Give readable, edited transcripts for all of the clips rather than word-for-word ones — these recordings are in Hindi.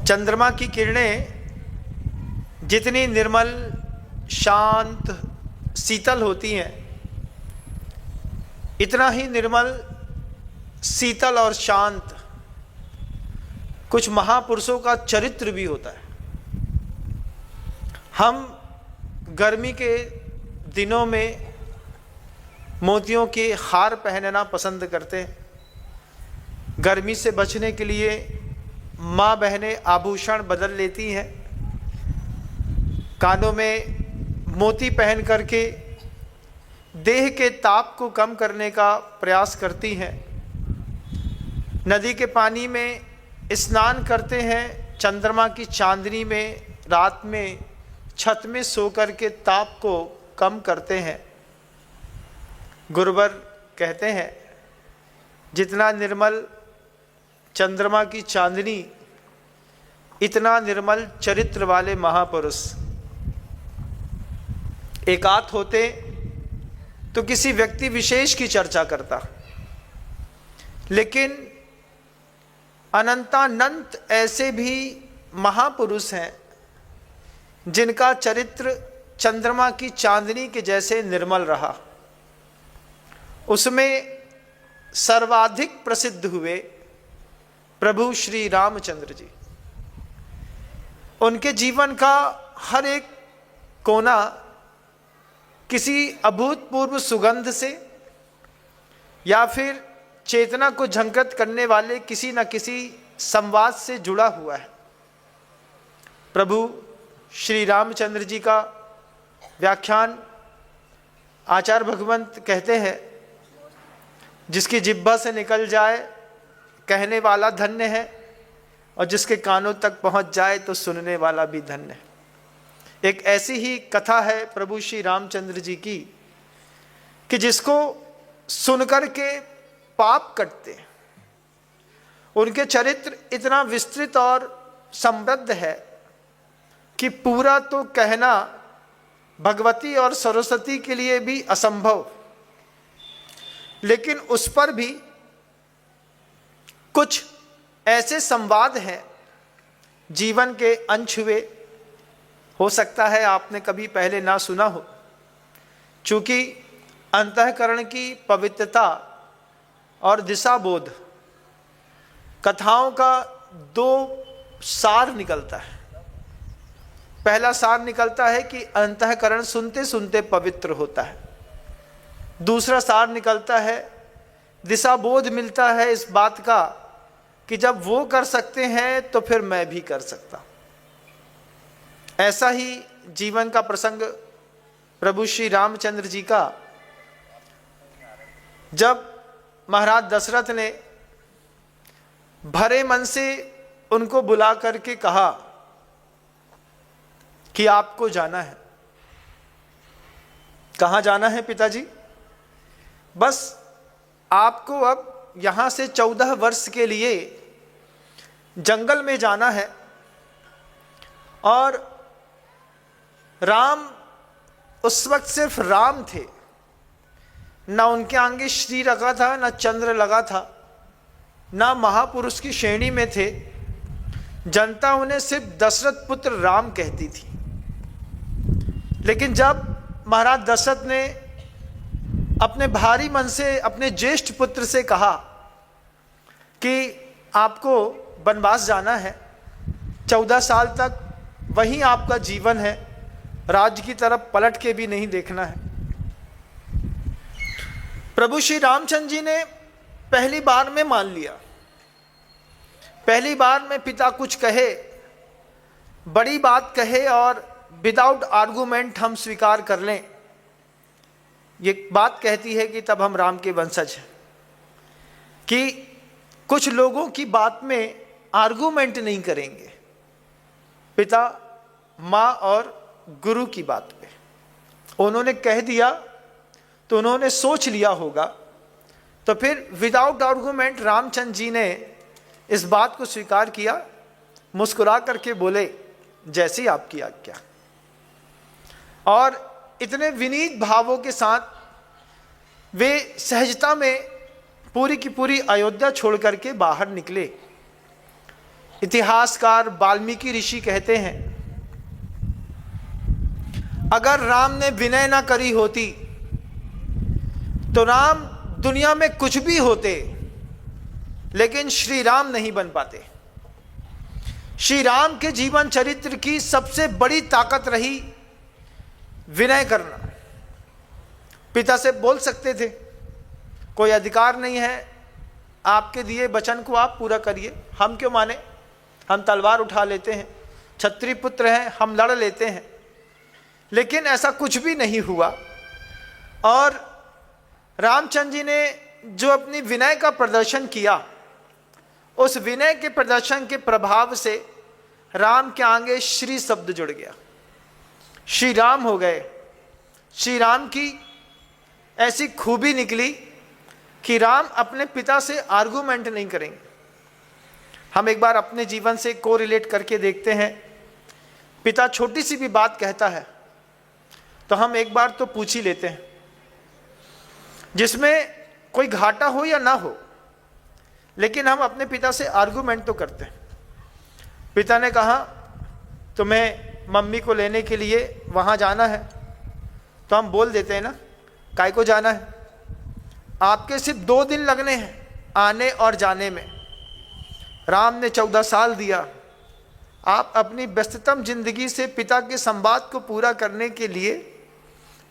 चंद्रमा की किरणें जितनी निर्मल, शांत, शीतल होती हैं, इतना ही निर्मल, शीतल और शांत कुछ महापुरुषों का चरित्र भी होता है। हम गर्मी के दिनों में मोतियों के हार पहनना पसंद करते हैं। गर्मी से बचने के लिए माँ बहनें आभूषण बदल लेती हैं, कानों में मोती पहन करके देह के ताप को कम करने का प्रयास करती हैं। नदी के पानी में स्नान करते हैं, चंद्रमा की चांदनी में रात में छत में सो कर के ताप को कम करते हैं। गुरुवर कहते हैं, जितना निर्मल चंद्रमा की चांदनी, इतना निर्मल चरित्र वाले महापुरुष। एकांत होते तो किसी व्यक्ति विशेष की चर्चा करता, लेकिन अनंतानंत ऐसे भी महापुरुष हैं जिनका चरित्र चंद्रमा की चांदनी के जैसे निर्मल रहा। उसमें सर्वाधिक प्रसिद्ध हुए प्रभु श्री रामचंद्र जी। उनके जीवन का हर एक कोना किसी अभूतपूर्व सुगंध से या फिर चेतना को झंकृत करने वाले किसी न किसी संवाद से जुड़ा हुआ है। प्रभु श्री रामचंद्र जी का व्याख्यान आचार्य भगवंत कहते हैं, जिसकी जिह्वा से निकल जाए कहने वाला धन्य है, और जिसके कानों तक पहुंच जाए तो सुनने वाला भी धन्य है। एक ऐसी ही कथा है प्रभु श्री रामचंद्र जी की कि जिसको सुनकर के पाप कटते। उनके चरित्र इतना विस्तृत और समृद्ध है कि पूरा तो कहना भगवती और सरस्वती के लिए भी असंभव, लेकिन उस पर भी कुछ ऐसे संवाद हैं जीवन के अनछुए। हो सकता है आपने कभी पहले ना सुना हो, चूंकि अंतःकरण की पवित्रता और दिशाबोध कथाओं का दो सार निकलता है। पहला सार निकलता है कि अंतःकरण सुनते सुनते पवित्र होता है। दूसरा सार निकलता है, दिशाबोध मिलता है इस बात का कि जब वो कर सकते हैं तो फिर मैं भी कर सकता। ऐसा ही जीवन का प्रसंग प्रभु श्री रामचंद्र जी का। जब महाराज दशरथ ने भरे मन से उनको बुला करके कहा कि आपको जाना है। कहाँ जाना है पिताजी? बस आपको अब यहाँ से 14 वर्ष के लिए जंगल में जाना है, और राम उस वक्त सिर्फ राम थे, ना उनके आगे श्री लगा था, ना चंद्र लगा था, ना महापुरुष की श्रेणी में थे। जनता उन्हें सिर्फ दशरथ पुत्र राम कहती थी। लेकिन जब महाराज दशरथ ने अपने भारी मन से अपने ज्येष्ठ पुत्र से कहा कि आपको वनवास जाना है, 14 साल तक वहीं आपका जीवन है, राज्य की तरफ पलट के भी नहीं देखना है। प्रभु श्री रामचंद्र जी ने पहली बार में मान लिया। पहली बार में पिता कुछ कहे, बड़ी बात कहे और विदाउट आर्गुमेंट हम स्वीकार कर लें, ये बात कहती है कि तब हम राम के वंशज हैं। कि कुछ लोगों की बात में आर्गुमेंट नहीं करेंगे, पिता, माँ और गुरु की बात पे उन्होंने कह दिया तो उन्होंने सोच लिया होगा। तो फिर विदाउट आर्गुमेंट रामचंद्र जी ने इस बात को स्वीकार किया, मुस्कुरा करके बोले, जैसी आपकी आज्ञा। और इतने विनीत भावों के साथ वे सहजता में पूरी की पूरी अयोध्या छोड़ करके बाहर निकले। इतिहासकार वाल्मीकि ऋषि कहते हैं, अगर राम ने विनय ना करी होती तो राम दुनिया में कुछ भी होते, लेकिन श्री राम नहीं बन पाते। श्री राम के जीवन चरित्र की सबसे बड़ी ताकत रही विनय करना। पिता से बोल सकते थे, कोई अधिकार नहीं है, आपके दिए वचन को आप पूरा करिए, हम क्यों माने, हम तलवार उठा लेते हैं, क्षत्रिय पुत्र हैं, हम लड़ लेते हैं। लेकिन ऐसा कुछ भी नहीं हुआ। और रामचंद्र जी ने जो अपनी विनय का प्रदर्शन किया, उस विनय के प्रदर्शन के प्रभाव से राम के आगे श्री शब्द जुड़ गया, श्री राम हो गए। श्री राम की ऐसी खूबी निकली कि राम अपने पिता से आर्गुमेंट नहीं करेंगे। हम एक बार अपने जीवन से कोरिलेट करके देखते हैं। पिता छोटी सी भी बात कहता है तो हम एक बार तो पूछ ही लेते हैं, जिसमें कोई घाटा हो या ना हो, लेकिन हम अपने पिता से आर्गुमेंट तो करते हैं। पिता ने कहा तुम्हें मम्मी को लेने के लिए वहाँ जाना है, तो हम बोल देते हैं ना, काय को जाना है, आपके सिर्फ 2 दिन लगने हैं आने और जाने में। राम ने 14 साल दिया। आप अपनी व्यस्ततम जिंदगी से पिता के संवाद को पूरा करने के लिए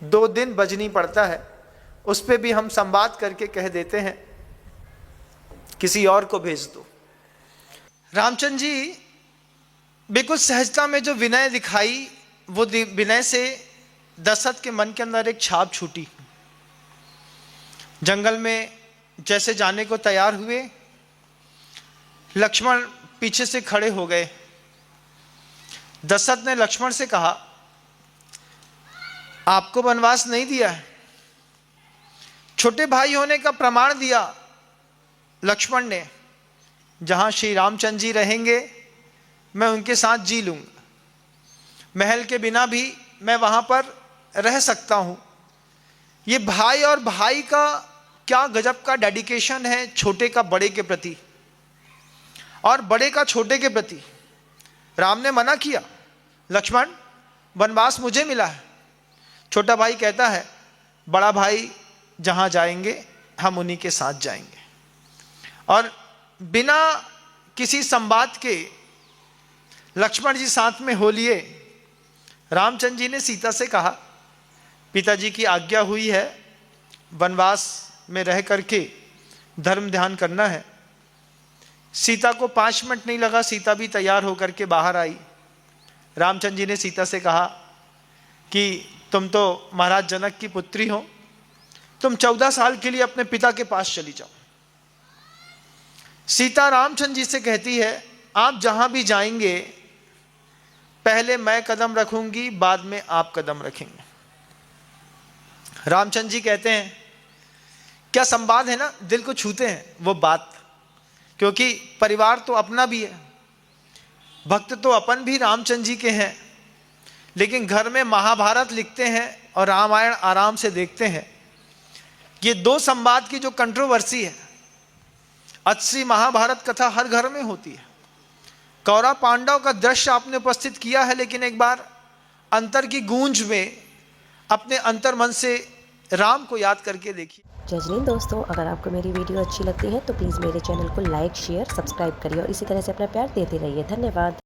2 दिन बजनी पड़ता है, उस पर भी हम संवाद करके कह देते हैं किसी और को भेज दो। रामचंद्र जी बिल्कुल सहजता में जो विनय दिखाई, वो विनय से दशरथ के मन के अंदर एक छाप छूटी। जंगल में जैसे जाने को तैयार हुए, लक्ष्मण पीछे से खड़े हो गए। दशरथ ने लक्ष्मण से कहा, आपको वनवास नहीं दिया है, छोटे भाई होने का प्रमाण दिया लक्ष्मण ने। जहां श्री रामचंद्र जी रहेंगे मैं उनके साथ जी लूंगा, महल के बिना भी मैं वहां पर रह सकता हूं। ये भाई और भाई का क्या गजब का डेडिकेशन है, छोटे का बड़े के प्रति और बड़े का छोटे के प्रति। राम ने मना किया, लक्ष्मण वनवास मुझे मिला है। छोटा भाई कहता है, बड़ा भाई जहां जाएंगे हम उन्हीं के साथ जाएंगे। और बिना किसी संवाद के लक्ष्मण जी साथ में हो लिए। रामचंद्र जी ने सीता से कहा, पिताजी की आज्ञा हुई है, वनवास में रह करके धर्म ध्यान करना है। सीता को 5 मिनट नहीं लगा, सीता भी तैयार होकर के बाहर आई। रामचंद्र जी ने सीता से कहा कि तुम तो महाराज जनक की पुत्री हो, तुम 14 साल के लिए अपने पिता के पास चली जाओ। सीता रामचंद्र जी से कहती है, आप जहां भी जाएंगे पहले मैं कदम रखूंगी, बाद में आप कदम रखेंगे। रामचंद्र जी कहते हैं, क्या संवाद है ना, दिल को छूते हैं वो बात, क्योंकि परिवार तो अपना भी है, भक्त तो अपन भी रामचंद्र जी के हैं, लेकिन घर में महाभारत लिखते हैं और रामायण आराम से देखते हैं। ये 2 संवाद की जो कंट्रोवर्सी है, अच्छी महाभारत कथा हर घर में होती है। कौरव पांडव का दृश्य आपने उपस्थित किया है, लेकिन एक बार अंतर की गूंज में अपने अंतर मन से राम को याद करके देखिए। जय दोस्तों, अगर आपको मेरी वीडियो अच्छी लगती है तो प्लीज़ मेरे चैनल को लाइक, शेयर, सब्सक्राइब करिए और इसी तरह से अपना प्यार देते रहिए। धन्यवाद।